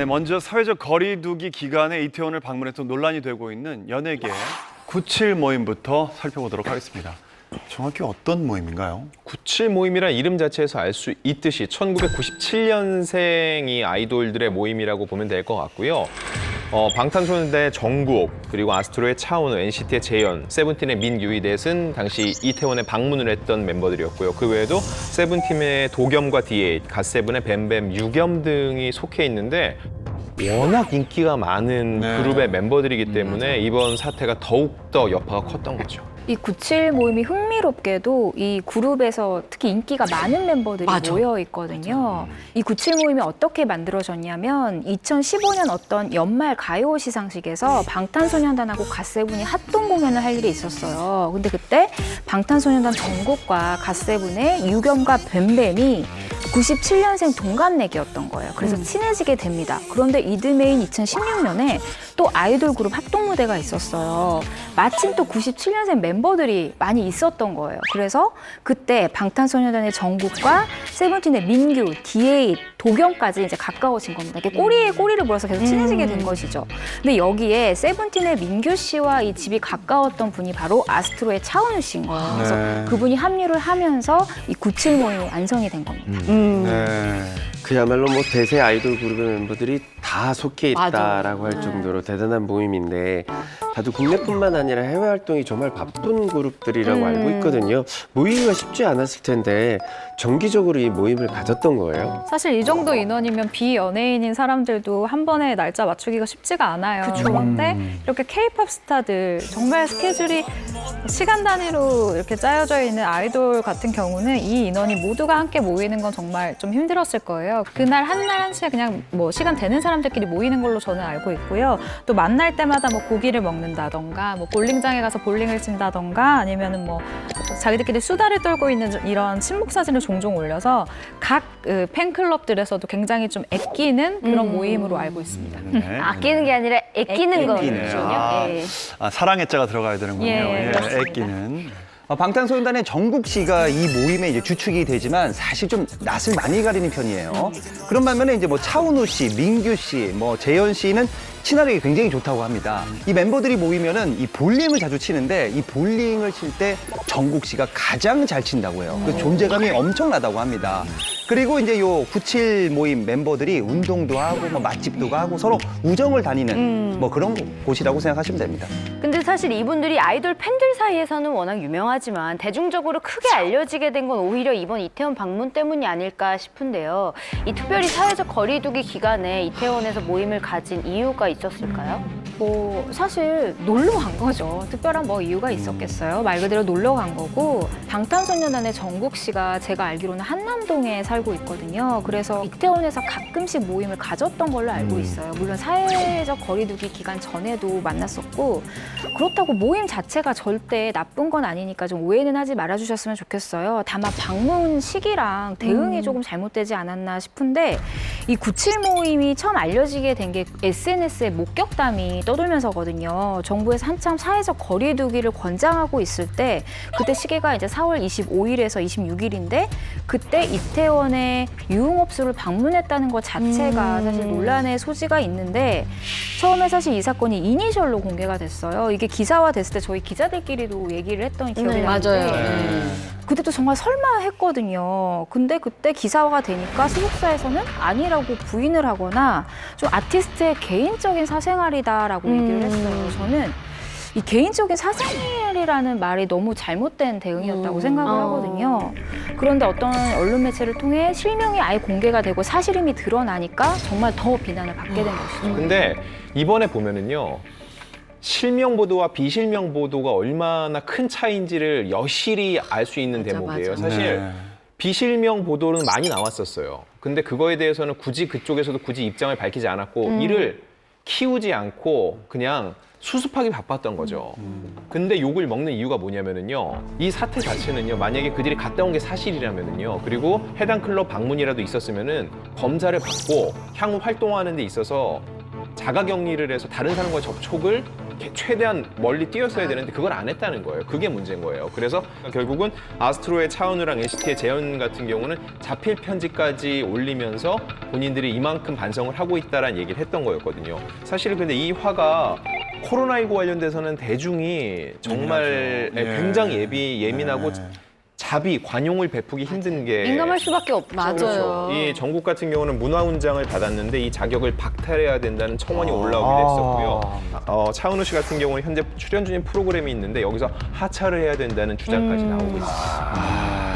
네, 먼저 사회적 거리두기 기간에 이태원을 방문해서 논란이 되고 있는 연예계 97 모임부터 살펴보도록 하겠습니다. 정확히 어떤 모임인가요? 97 모임이란 이름 자체에서 알 수 있듯이 1997년생이 아이돌들의 모임이라고 보면 될 것 같고요. 방탄소년단의 정국, 그리고 아스트로의 차은우, NCT의 재현, 세븐틴의 민규이댓은 당시 이태원에 방문을 했던 멤버들이었고요. 그 외에도 세븐틴의 도겸과 D8, 갓세븐의 뱀뱀, 유겸 등이 속해 있는데 워낙 인기가 많은 그룹의 멤버들이기 때문에 이번 사태가 더욱더 여파가 컸던 거죠. 이 97 모임이 흥미롭게도 이 그룹에서 특히 인기가 많은 멤버들이 모여 있거든요. 이 97 모임이 어떻게 만들어졌냐면 2015년 어떤 연말 가요 시상식에서 방탄소년단하고 갓세븐이 합동 공연을 할 일이 있었어요. 근데 그때 방탄소년단 정국과 갓세븐의 유겸과 뱀뱀이 97년생 동갑내기였던 거예요. 그래서 친해지게 됩니다. 그런데 이듬해인 2016년에 또 아이돌 그룹 합동 무대가 있었어요. 마침 또 97년생 멤버들이 많이 있었던 거예요. 그래서 그때 방탄소년단의 정국과 세븐틴의 민규, D8, 도겸까지 이제 가까워진 겁니다. 이렇게 꼬리에 꼬리를 물어서 계속 친해지게 된 것이죠. 근데 여기에 세븐틴의 민규 씨와 이 집이 가까웠던 분이 바로 아스트로의 차은우 씨인 거예요. 그래서 그분이 합류를 하면서 이 97 모임이 완성이 된 겁니다. 그야말로 뭐 대세 아이돌 그룹의 멤버들이 다 속해 있다라고 할 정도로 대단한 모임인데 다들 국내뿐만 아니라 해외 활동이 정말 바쁜 그룹들이라고 알고 있거든요. 모이기가 쉽지 않았을 텐데 정기적으로 이 모임을 가졌던 거예요. 사실 이 정도 인원이면 비연예인인 사람들도 한 번에 날짜 맞추기가 쉽지가 않아요. 그런데 이렇게 K-팝 스타들 정말 스케줄이 시간 단위로 이렇게 짜여져 있는 아이돌 같은 경우는 이 인원이 모두가 함께 모이는 건 정말 좀 힘들었을 거예요. 그날 한 날 한 시에 그냥 뭐 시간 되는 사람들끼리 모이는 걸로 저는 알고 있고요. 또 만날 때마다 뭐 고기를 먹는다던가 뭐 볼링장에 가서 볼링을 친다던가 아니면은 뭐 자기들끼리 수다를 떨고 있는 이런 친목 사진을 종종 올려서 각 팬클럽들에서도 굉장히 좀 애끼는 그런 모임으로 알고 있습니다. 네. 아끼는 게 아니라 애끼는 애끼는. 거군요. 사랑의 자가 들어가야 되는군요. 예, 애끼는. 방탄소년단의 정국 씨가 이 모임의 이제 주축이 되지만 사실 좀 낯을 많이 가리는 편이에요. 그런 반면에 이제 뭐 차은우 씨, 민규 씨, 뭐 재현 씨는 친화력이 굉장히 좋다고 합니다. 이 멤버들이 모이면은 이 볼링을 자주 치는데 이 볼링을 칠 때 정국 씨가 가장 잘 친다고 해요. 그 존재감이 엄청나다고 합니다. 그리고 이제 요 97 모임 멤버들이 운동도 하고 뭐 맛집도 가고 서로 우정을 다니는 뭐 그런 곳이라고 생각하시면 됩니다. 근데 사실 이분들이 아이돌 팬들 사이에서는 워낙 유명하지만 대중적으로 크게 알려지게 된 건 오히려 이번 이태원 방문 때문이 아닐까 싶은데요. 이 특별히 사회적 거리두기 기간에 이태원에서 모임을 가진 이유가 있었을까요? 뭐 사실 놀러 간 거죠. 특별한 뭐 이유가 있었겠어요. 말 그대로 놀러 간 거고 방탄소년단의 정국 씨가 제가 알기로는 한남동에 살고 있거든요. 그래서 이태원에서 가끔씩 모임을 가졌던 걸로 알고 있어요. 물론 사회적 거리두기 기간 전에도 만났었고 그렇다고 모임 자체가 절대 나쁜 건 아니니까 좀 오해는 하지 말아주셨으면 좋겠어요. 다만 방문 시기랑 대응이 조금 잘못되지 않았나 싶은데 이 97 모임이 처음 알려지게 된 게 SNS에 목격담이 떠돌면서거든요. 정부에서 한참 사회적 거리두기를 권장하고 있을 때 그때 시기가 이제 4월 25일에서 26일인데 그때 이태원의 유흥업소를 방문했다는 것 자체가 사실 논란의 소지가 있는데 처음에 사실 이 사건이 이니셜로 공개가 됐어요. 이게 기사화 됐을 때 저희 기자들끼리도 얘기를 했던 기억이 나는데 그때도 정말 설마 했거든요. 근데 그때 기사화가 되니까 소속사에서는 아니라고 부인을 하거나 좀 아티스트의 개인적인 사생활이다라고 얘기를 했어요. 저는 이 개인적인 사생활이라는 말이 너무 잘못된 대응이었다고 생각을 하거든요. 그런데 어떤 언론 매체를 통해 실명이 아예 공개가 되고 사실임이 드러나니까 정말 더 비난을 받게 된 것이죠. 근데 이번에 보면은요. 실명 보도와 비실명 보도가 얼마나 큰 차이인지를 여실히 알 수 있는 대목이에요. 사실 비실명 보도는 많이 나왔었어요. 근데 그거에 대해서는 굳이 그쪽에서도 굳이 입장을 밝히지 않았고 이를 키우지 않고 그냥 수습하기 바빴던 거죠. 근데 욕을 먹는 이유가 뭐냐면은요. 이 사태 자체는요. 만약에 그들이 갔다 온 게 사실이라면은요. 그리고 해당 클럽 방문이라도 있었으면은 검사를 받고 향후 활동하는 데 있어서 자가격리를 해서 다른 사람과 접촉을 최대한 멀리 뛰었어야 되는데 그걸 안 했다는 거예요. 그게 문제인 거예요. 그래서 결국은 아스트로의 차은우랑 NCT의 재현 같은 경우는 자필 편지까지 올리면서 본인들이 이만큼 반성을 하고 있다라는 얘기를 했던 거였거든요. 사실 근데 이 화가 코로나19 관련돼서는 대중이 정말 예민하죠. 굉장히 예민하고 자비, 관용을 베푸기 힘든 게 민감할 수밖에 없죠. 그렇죠. 이 정국 같은 경우는 문화훈장을 받았는데 이 자격을 박탈해야 된다는 청원이 올라오기도 했었고요. 차은우 씨 같은 경우는 현재 출연 중인 프로그램이 있는데 여기서 하차를 해야 된다는 주장까지 나오고 있습니다.